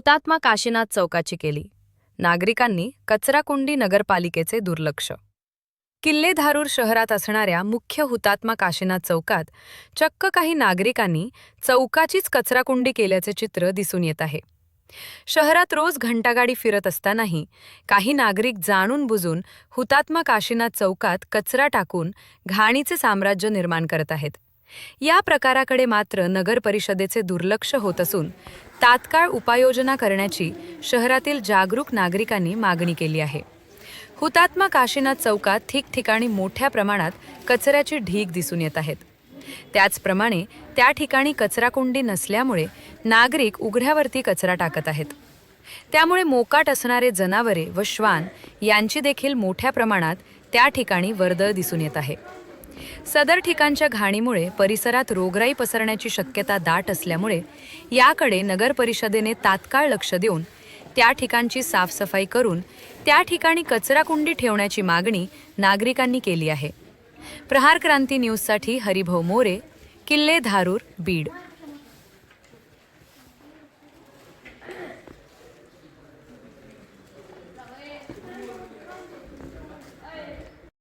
हुतात्मा काशीनाथ चौकाची केली. नागरिकांनी कचराकुंडी नगरपालिकेचे दुर्लक्ष. किल्ले धारूर शहरात असणाऱ्या मुख्य हुतात्मा काशीनाथ चौकात चक्क काही नागरिकांनी चौकाचीच कचराकुंडी केल्याचे चित्र दिसून येत आहे. शहरात रोज घंटागाडी फिरत असतानाही काही नागरिक जाणून बुजून हुतात्मा काशीनाथ चौकात कचरा टाकून घाणीचे साम्राज्य निर्माण करत आहेत. या प्रकाराकडे मात्र नगर परिषदेचे दुर्लक्ष होत असून तात्काळ उपाययोजना करण्याची शहरातील जागरूक नागरिकांनी मागणी केली आहे. हुतात्मा काशीनाथ चौकात ठिकठिकाणी मोठ्या प्रमाणात कचऱ्याची ढीग दिसून येत आहेत. त्याचप्रमाणे त्या ठिकाणी कचराकुंडी नसल्यामुळे नागरिक उघड्यावरती कचरा टाकत आहेत. त्यामुळे मोकाट असणारे जनावरे व श्वान यांची देखील मोठ्या प्रमाणात त्या ठिकाणी वर्दळ दिसून येत आहे. सदर ठिकाणच्या घाणीमुळे परिसरात रोगराई पसरण्याची शक्यता दाट असल्यामुळे याकडे नगर परिषदेने तात्काळ लक्ष देऊन त्या ठिकाणची साफसफाई करून त्या ठिकाणी कचराकुंडी ठेवण्याची मागणी नागरिकांनी केली आहे. प्रहार क्रांती न्यूजसाठी हरिभाऊ मोरे, किल्ले धारूर, बीड.